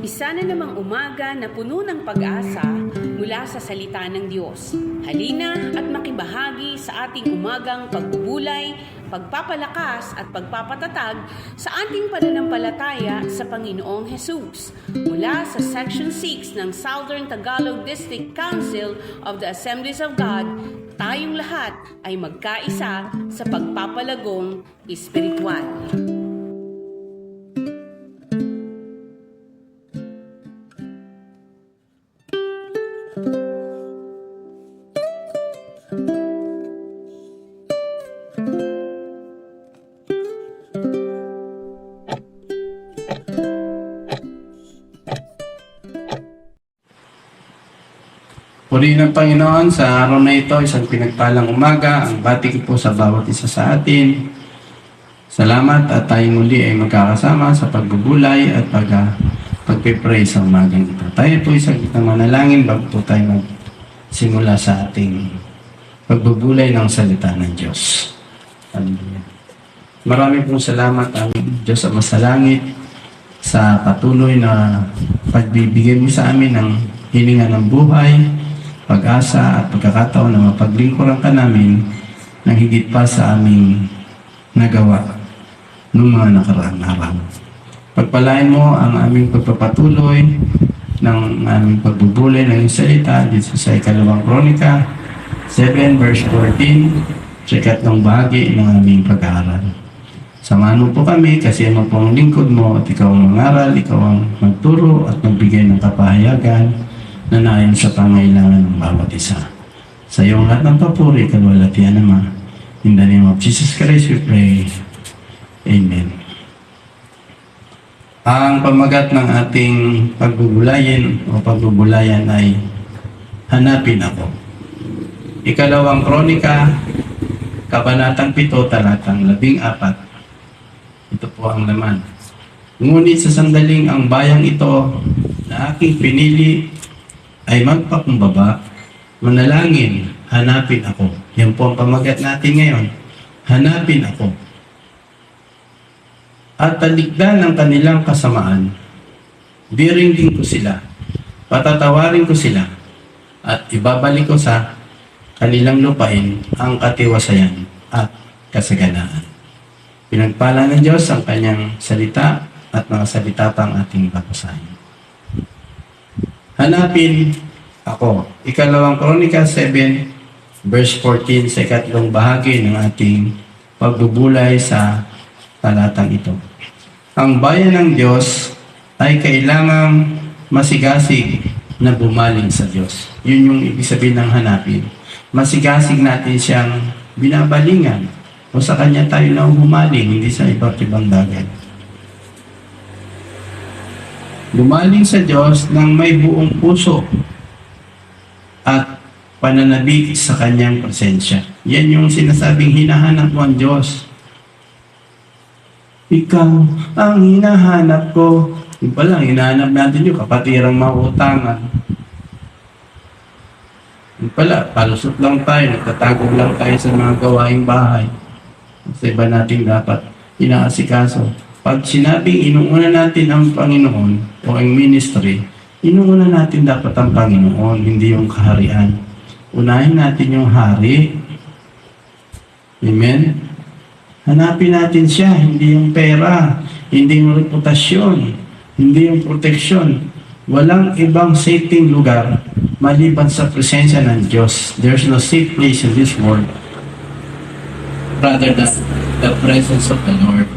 Isa na namang umaga na puno ng pag-asa mula sa salita ng Diyos. Halina at makibahagi sa ating umagang pagbubulay, pagpapalakas at pagpapatatag sa ating pananampalataya sa Panginoong Hesus. Mula sa Section 6 ng Southern Tagalog District Council of the Assemblies of God, tayong lahat ay magkaisa sa pagpapalagong espiritual. Purihin ng Panginoon sa araw na ito, isang pinagpalang umaga. Ang bati ko po sa bawat isa sa atin. Salamat at tayong muli ay magkakasama sa pagbubulay at pagpipray sa umagang ito. Tayo po isang kitang manalangin bago po tayo magsimula sa ating pagbubulay ng salita ng Diyos. Hallelujah. Marami pong salamat ang Diyos sa masalangit sa patuloy na pagbibigay mo sa amin ng hilinga ng buhay, pag-asa at pagkakataon na mapaglingkuran ka namin ng higit pa sa aming nagawa noong mga nakaraang araw. Pagpalain mo ang aming pagpapatuloy ng aming pagbubulay ng iyong salita dito sa Ikalawang Kronika 7 verse 14 sa ikatlong bahagi ng aming pag-aaral. Samahan mo po kami kasi ano po ang lingkod mo at ikaw ang mangaral, ikaw ang magturo at magbigay ng kapahayagan na naayon sa pangailangan ng bawat isa. Sa iyong lahat ng papuri, kalwalatian Ama. In the name of Jesus Christ we pray. Amen. Ang pamagat ng ating pagbubulayan ay Hanapin Ako. Ikalawang Kronika, Kabanatang 7, Talatang 14. Ito po ang laman. Ngunit sa sandaling ang bayang ito na aking pinili ay magpakumbaba, manalangin, hanapin ako. Yan po ang pamagat natin ngayon. Hanapin ako. At talikdan ng kanilang kasamaan, diringgin ko sila, patatawarin ko sila, at ibabalik ko sa kanilang lupain ang katiwasayan at kasaganaan. Pinagpala ng Diyos ang kanyang salita at mga salita pang ating babasahin. Hanapin ako. Ikalawang Kronika 7, verse 14 sa ikatlong bahagi ng ating pagbubulay sa talatang ito. Ang bayan ng Diyos ay kailangang masigasig na bumaling sa Diyos. Yun yung ibig sabihin ng hanapin. Masigasig natin siyang binabalingan o sa Kanya tayo na humaling, hindi sa iba't ibang bagay. Gumaling sa Diyos ng may buong puso at pananabik sa Kanyang presensya. Yan yung sinasabing hinahanap mo ang Diyos. Ikaw ang hinahanap ko. Yung pala, hinahanap natin yung kapatirang mautangan. Yung pala, palusot lang tayo, nagtatago lang tayo sa mga gawaing bahay. Sa iba natin dapat inaasikaso. Pag sinabing inuuna natin ang Panginoon o ang ministry, inuuna natin dapat ang Panginoon, hindi yung kaharian. Unahin natin yung hari. Amen? Hanapin natin siya, hindi yung pera, hindi yung reputasyon, hindi yung proteksyon. Walang ibang safety lugar maliban sa presensya ng Diyos. There's no safe place in this world rather than the presence of the Lord.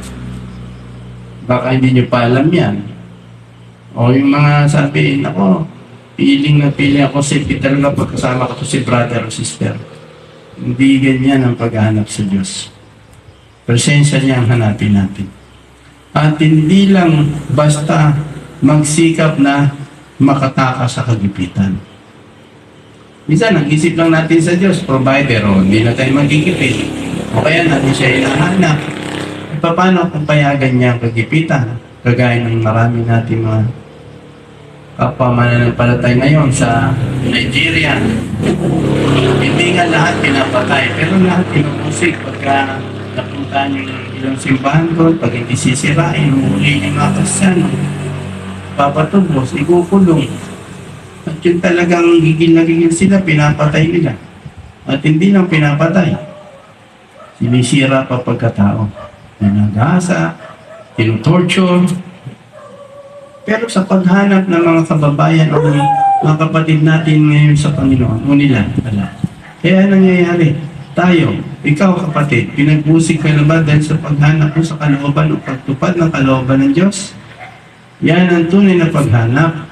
Baka hindi nyo pa alam yan. O yung mga sabihin, ako, piling ako safety talaga pagkasama ko to si brother o sister. Hindi ganyan ang paghahanap sa Diyos. Presensya niya ang hanapin natin. At hindi lang basta magsikap na makatakas sa kagipitan. Minsan, ang isip lang natin sa Diyos, provider, o hindi na tayo magigipit. O kaya natin siya hinahanap. Paano kung payagan niya ang kagipitan? Kagaya ng marami natin mga kapwa mananampalatay ngayon sa Nigeria. Hindi nga lahat pinapatay, pero lahat pinumusik pagka napuntahan yung ilang simbahan doon, pag hindi sisirain, huli yung mga Kristiyano. papatubos, ikukulong. At yun talagang gigil na gigil sila, pinapatay nila. At hindi lang pinapatay, sinisira pa pagkatao. Nanagasa, tinutorture. Pero sa paghanap ng mga kababayan o mga kapatid natin ngayon sa Panginoon, o nila, wala. Kaya nangyayari, tayo, ikaw kapatid, pinagbusig ka na ba dahil sa paghanap mo sa kalooban o pagtupad ng kalooban ng Diyos? Yan ang tunay na paghanap.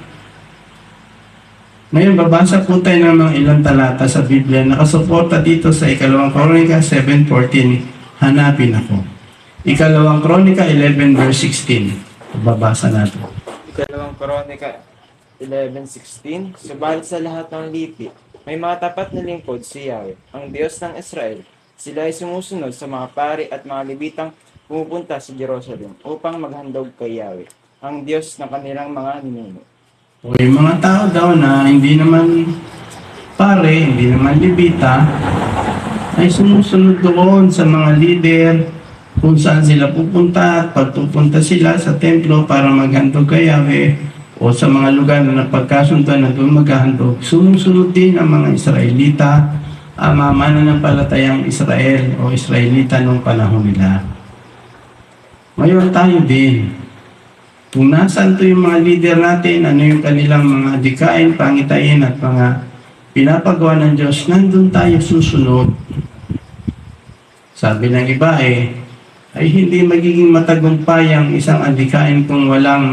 Ngayon, babasa po tayo ng mga ilang talata sa Biblia. Nakasuporta dito sa 2 Kronika 7:14. Hanapin ako. 2 Kronika 11 verse 16. Babasa natin. Ikalawang Kronika 11:16. Subalit sa lahat ng lipi, may mga tapat na lingkod si Yahweh, ang Diyos ng Israel. Sila ay sumusunod sa mga pari at mga libitang pumupunta sa Jerusalem upang maghandog kay Yahweh, ang Diyos ng kanilang mga ninuno. O yung mga tao daw na hindi naman pare, hindi naman libita, ay sumusunod doon sa mga leader kung saan sila pupunta at pagpupunta sila sa templo para maghandog kay Yahweh o sa mga lugar na napagkasunduan na doon maghahandog. Sumusunod din ang mga Israelita, ang mga mananampalatayang Israel o Israelita noong panahon nila. Ngayon tayo din. Kung nasaan to yung mga leader natin, ano yung kanilang mga dikain, pangitain at mga pinapagawa ng Diyos, nandun tayo susunod. Sabi ng iba ay hindi magiging matagumpay ang isang adikain kung walang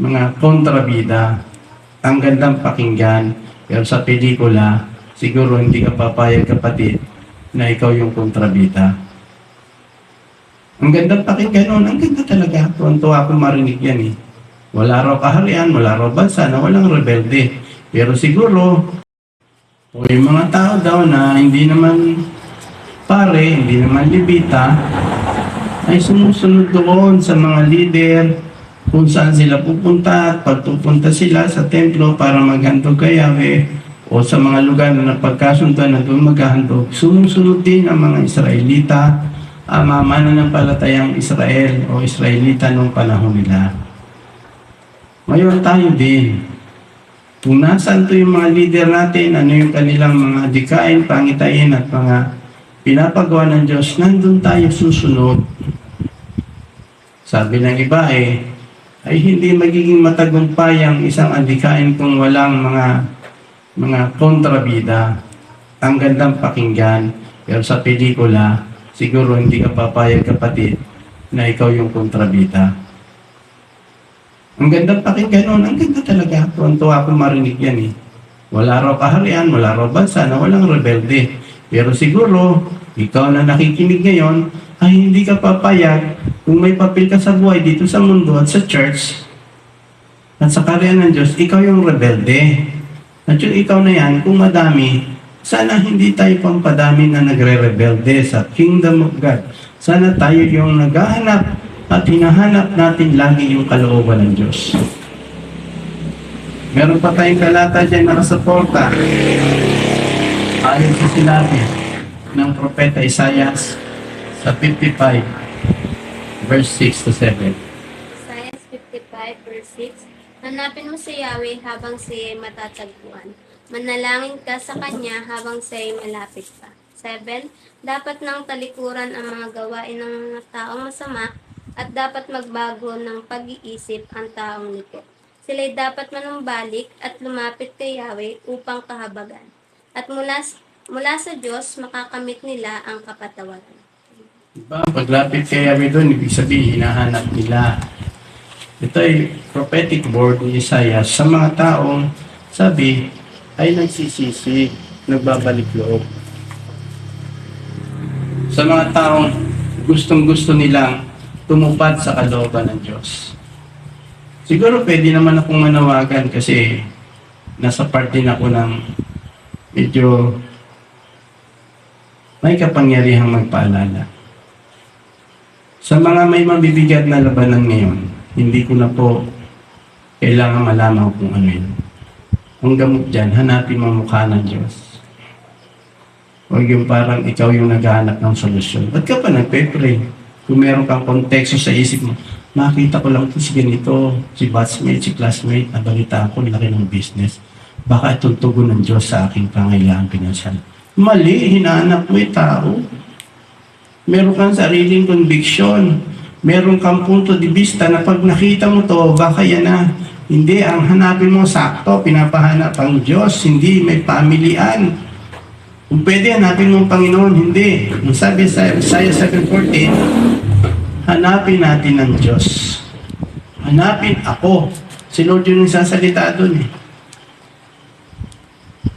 mga kontrabida. Ang gandang pakinggan, pero sa pelikula, siguro hindi ka papayag kapatid na ikaw yung kontrabida. Ang gandang pakinggan nun, ang ganda talaga. Tuwan-tuwa ako marinig yan eh. Wala raw kaharian, wala raw bansa na walang rebelde. Pero siguro, o yung mga tao daw na hindi naman pare, hindi naman libita, ay sumusunod doon sa mga leader kung saan sila pupunta at pagpupunta sila sa templo para maghandog kay Yahweh o sa mga lugar na napagkasunduan na doon maghahandog. Sumusunod din ang mga Israelita, ang mga mananampalatayang Israel o Israelita noong panahon nila. Ngayon tayo din. Kung nasaan to yung mga leader natin, ano yung kanilang mga dikain, pangitain at mga pinapagawa ng Diyos, nandun tayo susunod. Sabi ng iba ay hindi magiging matagumpay ang isang adikain kung walang mga kontrabida. Ang gandang pakinggan, pero sa pelikula, siguro hindi ka papayag kapatid na ikaw yung kontrabida. Ang gandang pakinggan nun, ang ganda talaga. Tuwan-tuwa ako marinig yan eh. Wala raw kaharian, wala raw bansa na walang rebelde. Pero siguro, ikaw na nakikinig ngayon, ay hindi ka papayag kung may papel ka sa buhay dito sa mundo at sa church at sa karyan ng Diyos, ikaw yung rebelde. At yung ikaw na yan, kung madami, sana hindi tayo pampadami na nagre-rebelde sa kingdom of God. Sana tayo yung naghahanap at hinahanap natin lagi yung kalooban ng Diyos. Meron pa tayong talata dyan nakasuporta. Ayon sa sinabi ng Propeta Isaias sa 55 verse 6 to 7. Isaiah 55 verse 6. Hanapin mo si Yahweh habang siya'y matatagpuan. Manalangin ka sa Kanya habang siya'y malapit pa. 7. Dapat nang talikuran ang mga gawain ng mga taong masama at dapat magbago ng pag-iisip ang taong likod. Sila'y dapat manumbalik at lumapit kay Yahweh upang kahabagan. At mula sa Diyos, makakamit nila ang kapatawaran. Diba? Paglapit kay Yahweh doon, ibig sabihin, hinahanap nila. Ito ay prophetic word ni Isaiah sa mga taong sabi ay nagsisisi, nagbabalik loob. Sa mga taong gustong-gusto nilang tumupad sa kalooban ng Diyos. Siguro pwede naman akong manawagan kasi nasa part din ako ng medyo may kapangyarihang magpaalala. Sa mga may mabibigat na labanan ngayon, hindi ko na po kailangan malaman kung ano yun. Ang gamot dyan, hanapin mo ang mukha ng Diyos. Huwag yung parang ikaw yung naghahanap ng solusyon. Ba't ka pa nagpe-pray? Kung meron kang konteksto sa isip mo, Makita ko lang si ganito, si batchmate, si classmate, nabalita ako, laki ng business. Baka itong tugon ng Diyos sa aking pangailangan pinansyal. Mali, hinahanap mo yung tao. Meron kang sariling conviction. Meron kang punto de vista na pag nakita mo to, baka yan na. Hindi, ang hanapin mo sakto, pinapahanap ang Diyos, hindi may pamilian. Kung pwede, hanapin mo ang Panginoon, hindi. Ang sabi sa Isaiah 7:14, hanapin natin ang Diyos. Hanapin ako. Si Lord yun yung sasalita doon eh.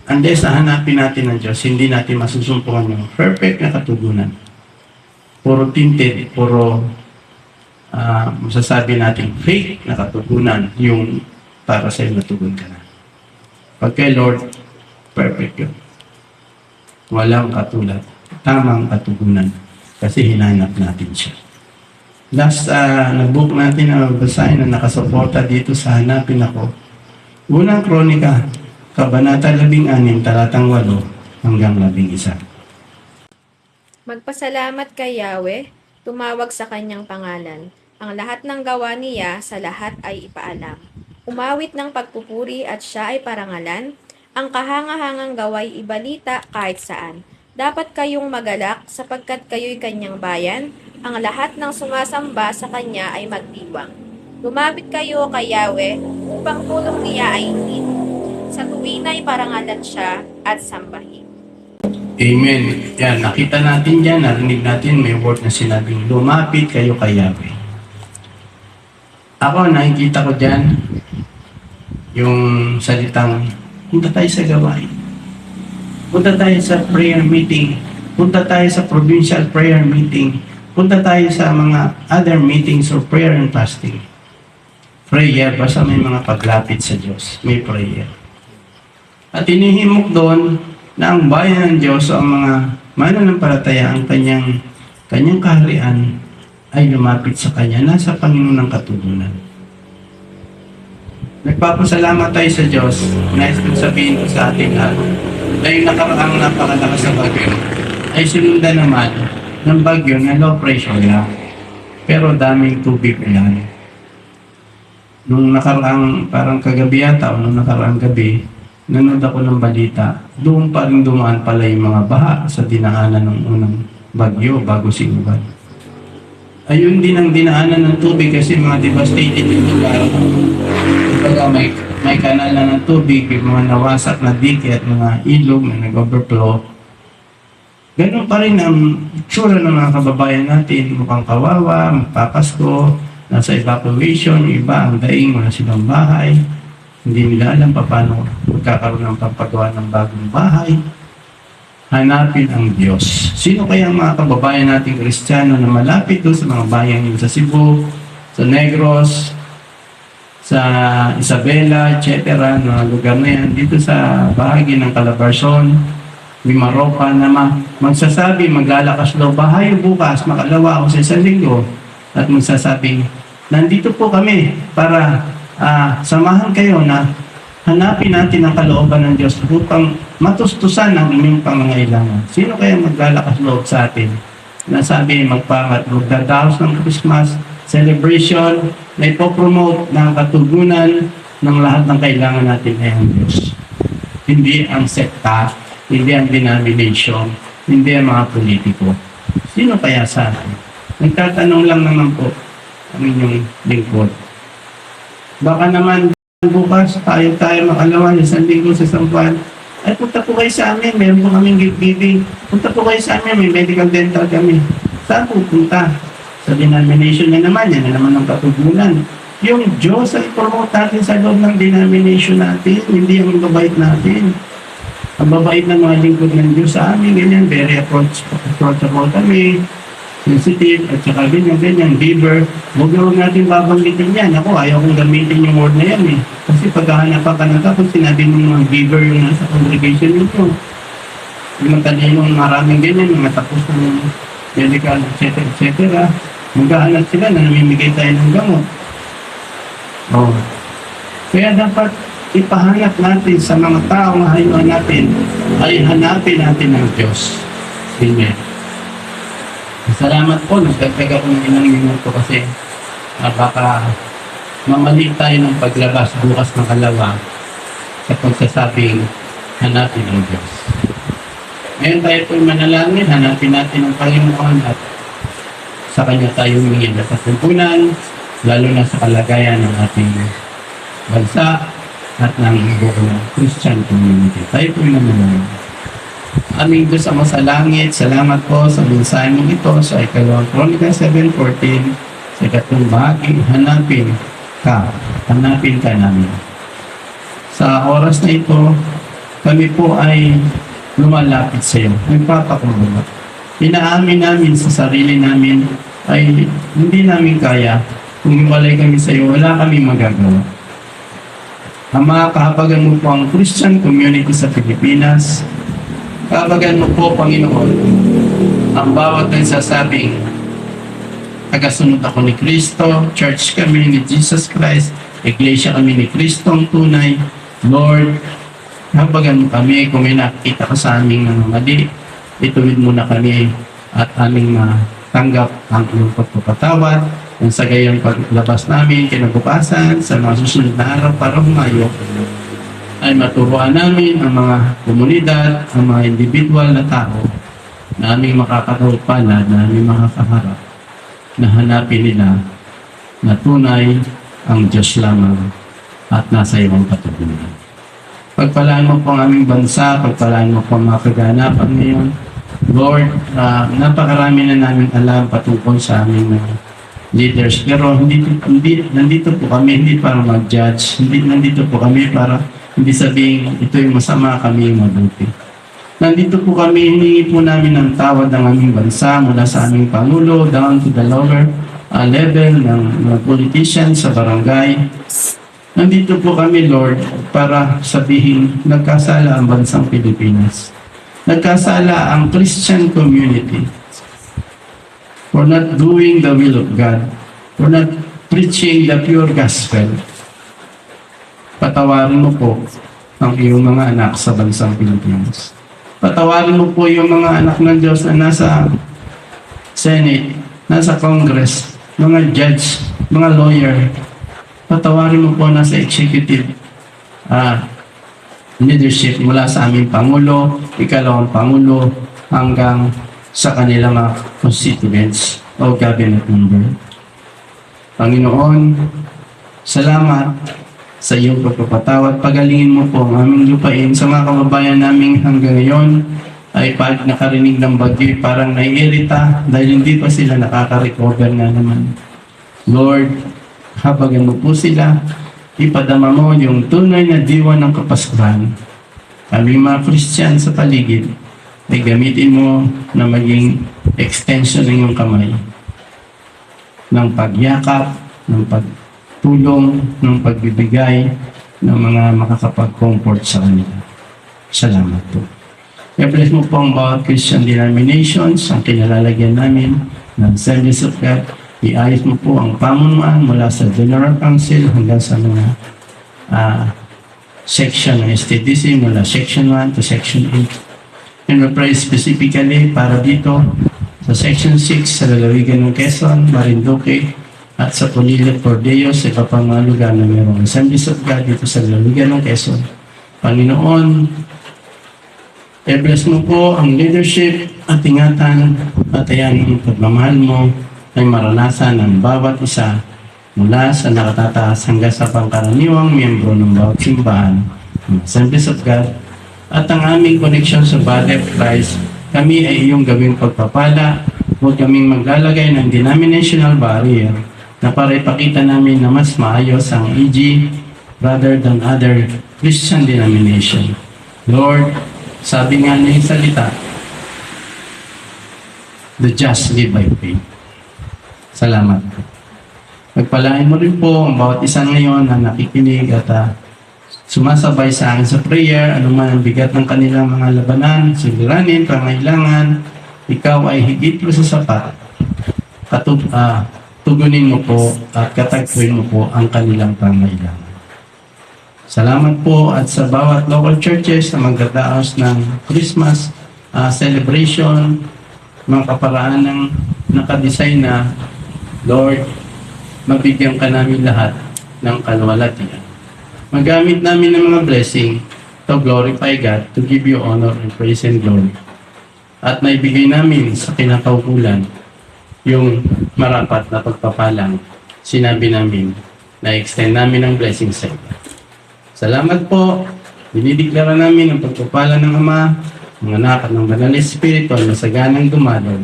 Unless hanapin natin ang Diyos, hindi natin masusumpungan yung perfect na katugunan. Puro tinted, puro masasabi natin fake na katugunan yung para sa'yo natugon ka na. Pag kay Lord, perfect yun. Walang katulad. Tamang katugunan. Kasi hinanap natin siya. Last nag-book natin na basahin na nakasuporta dito sa hanapin ako. Unang Kronika, Kabanata 16, talatang 8 hanggang 11. Magpasalamat kay Yahweh, tumawag sa kanyang pangalan. Ang lahat ng gawa niya sa lahat ay ipaalam. Umawit ng pagpupuri at siya ay parangalan. Ang kahangahangang gaway ibalita kahit saan. Dapat kayong magalak sapagkat kayo'y kanyang bayan. Ang lahat ng sumasamba sa kanya ay magdiwang. Lumapit kayo kay Yahweh upang tulong niya ay hindi. Sa tuwin ay parangalan siya at sambahin. Amen. Yan, nakita natin yan, narinig natin, may word na sinabing, lumapit kayo kay Yahweh. Ako, nakikita ko dyan, yung salitang, punta tayo sa gawain. Punta tayo sa prayer meeting. Punta tayo sa provincial prayer meeting. Punta tayo sa mga other meetings or prayer and fasting. Prayer, basta may mga paglapit sa Diyos. May prayer. At inihimok doon na ang bayan ng Diyos o ang mga mananampalataya, ang kanyang kaharian ay lumapit sa Kanya. Nasa Panginoon ng katugunan. Nagpapasalamat tayo sa Diyos. Nais kong sabihin ko sa ating lahat. Dahil nakaraang napakalakas sa bagyo, ay sinundan naman ng bagyo na low pressure lang. Pero daming tubig ulan. Nung nakaraang parang kagabi yata o nung nakaraang gabi, nanood ako ng balita, doon pa rin dumaan pala yung mga baha sa dinaanan ng unang bagyo bago sinuban. Ayun din ang dinaanan ng tubig kasi mga devastated yung lugar. Kumbaga may kanal na ng tubig, yung mga nawasak na dike at mga ilog na nag-overflow. Ganun pa rin ang itsura ng mga kababayan natin. Mukhang kawawa, magpapasko, nasa evacuation, yung iba ang daing, wala silang bahay. Hindi nila alam paano magkakaroon ng papagawa ng bagong bahay. Hanapin ang Diyos. Sino kaya ang mga kababayan nating Kristiyano na malapit doon sa mga bayan yun sa Cebu, sa Negros, sa Isabela, etc. Mga lugar na yan. Dito sa bahagi ng Calabarzon, Mimaropa na magsasabi, maglalakas daw bahay bukas, makalawa ako sa isang linggo. At magsasabing, nandito po kami para samahan kayo na hanapin natin ang kalooban ng Diyos upang matustusan ang inyong pangangailangan. Sino kaya maglalakas loob sa atin? Nasabi, magdadaos ng Christmas celebration na ipopromote ng katugunan ng lahat ng kailangan natin ay ang Diyos. Hindi ang sekta, hindi ang denomination, hindi ang mga politiko. Sino kaya sa atin? Nagtatanong lang naman po ang inyong lingkod. Baka naman bukas, tayo makalawa sa linggo sa Sampan. Ay, punta po kayo sa amin. Meron po kaming gift giving. Punta po kayo sa amin. May medical dental kami. Saan po punta? Sa denomination na naman. Yan na naman ang katugunan. Yung Diyos ay promote natin sa loob ng denomination natin. Hindi yung babait natin. Ang babait ng mga lingkod ng Diyos sa amin. Ganyan. Very approachable kami. Sensitive, at saka ganyan, giver. Huwag natin babanggitin yan. Ako, ayaw kong gamitin yung word na yan eh. Kasi paghahanapan ka ng tapos sinabi ng mga giver yung nasa congregation nito. Yung matalino yung maraming ganyan, mga tapos ng medical, etc. Maghahanap sila na namimigay tayo ng gamot. Oh. Kaya dapat ipahanap natin sa mga taong hayuan natin ay hanapin natin ang Diyos. Amen. Salamat po, nagdagdag ako ng ilang minuto kasi baka mamali tayo ng paglabas bukas ng kalawang sa pagsasabing hanapin ang Diyos. Ngayon tayo po'y manalangin, hanapin natin ang Panginoon at sa Kanya tayo humingi ng katumpunan, lalo na sa kalagayan ng ating bansa at ng buong Christian community. Tayo po'y manalangin. Aming Diyos Ama sa langit, salamat po sa mensahe mong ito sa ikalawang Kronika 7:14 sa ikatlong bahagi, hanapin ka namin. Sa oras na ito, kami po ay lumalapit sa iyo. Nagpapakumbaba. Inaamin namin sa sarili namin ay hindi namin kaya. Kung hiwalay kami sa iyo, wala kami magagawa. Ama, kahabagan mo po ang Christian community sa Pilipinas. Kahabagan mo po, Panginoon, ang bawat nagsasabing, tagasunod ako ni Kristo, church kami ni Jesus Christ, iglesia kami ni Kristo ang tunay. Lord, habagan mo kami kung may nakikita ka sa aming mga mali, ituwid mo na kami at aming matanggap ang iyong pagpapatawad. Kung sa gayang paglabas namin, kinabukasan, sa mga susunod na araw para humayo, ay maturuan namin ang mga komunidad, ang mga individual na tao na aming makakatawag-palad, na aming makakaharap, na hanapin nila na tunay ang Diyos lamang at nasa iyong katugunan. Pagpalaan mo po ang aming bansa, pagpalaan mo po ang mga kaganapan ngayon. Lord, napakarami na namin alam patungkol sa aming leaders. Pero nandito po kami, hindi para mag-judge. Nandito po kami para hindi sabihin ito yung masama, kami yung mabuti. Nandito po kami, hiningi po namin ng tawad ng aming bansa mula sa aming Pangulo down to the lower level ng mga politicians sa barangay. Nandito po kami, Lord, para sabihin nagkasala ang bansang Pilipinas. Nagkasala ang Christian community for not doing the will of God, for not preaching the pure gospel. Patawarin mo po ang iyong mga anak sa bansang Pilipinas. Patawarin mo po yung mga anak ng Diyos na nasa Senate, nasa Congress, mga judge, mga lawyer. Patawarin mo po nasa executive leadership mula sa aming Pangulo, ikalawang Pangulo, hanggang sa kanilang mga constituents o cabinet member. Panginoon, salamat sa iyong pagpapatawad. Pagalingin mo po ang aming lupain sa mga kababayan namin hanggang ngayon ay pag nakarinig ng bagyo parang naiirita dahil hindi pa sila nakaka-recover na naman. Lord, habagan mo po sila, ipadama mo yung tunay na diwa ng Kapaskuhan. Kaming mga Christian sa paligid ay gamitin mo na maging extension ng iyong kamay ng pagyakap, ng pagtulong, ng pagbibigay ng mga makakapag-comfort sa kanila. Salamat po. I-bless mo po ang bawat Christian denominations, ang kinalalagyan namin ng Assemblies of God. Iayos mo po ang pamunuan mula sa General Council hanggang sa mga section ng STDC, mula Section 1 to Section 8. And we pray specifically para dito sa Section 6 sa lalawigan ng Quezon, Marinduque, at sa Pulilio, Pordeos, sa iba pang mga lugar na mayroong Assemblies of God dito sa lalawigan ng Quezon. Panginoon, i-bless mo po ang leadership at ingatan at ayan ang pagmamahal mo ay maranasan ng bawat isa mula sa nakatataas hanggang sa pangkaraniwang miyembro ng bawat simbahan ng Assemblies of God at ang aming connection sa Body of Christ. Kami ay iyong gawing pagpapala. Huwag kaming maglalagay ng denominational barrier na para ipakita namin na mas maayos ang EG rather than other Christian denomination. Lord, sabi nga ng salita, the just live by faith. Salamat. Pagpalain mo rin po ang bawat isa ngayon na nakikinig at sumasabay sa akin sa prayer, anuman ang bigat ng kanilang mga labanan, suliranin, pangailangan, ikaw ay higit pa sa sapat. Tugunin mo po at katagpuin mo po ang kanilang pangailangan. Salamat po at sa bawat local churches na magdadaos ng Christmas celebration, mga kaparaan ng nakadesign na Lord, mabigyan ka namin lahat ng kalwalatian. Magamit namin ng mga blessing to glorify God, to give you honor and praise and glory. At naibigay namin sa kinakaukulan yung marapat na pagpapalang sinabi namin na extend namin ang blessing sa iyo. Salamat po. Dinideklara namin ang pagpapala ng Ama, ng Anak at ng Banal na Espiritu na saganang dumalaw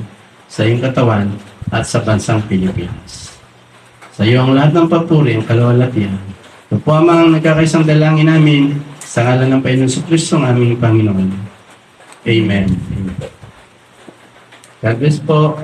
sa iyong katawan at sa bansang Pilipinas. Sa iyo ang lahat ng papuri, ang kalwalatian. Ito po ang nagkakaisang dalangin namin sa ngalan ng Panginoon Kristo, ang aming Panginoon. Amen. God bless po.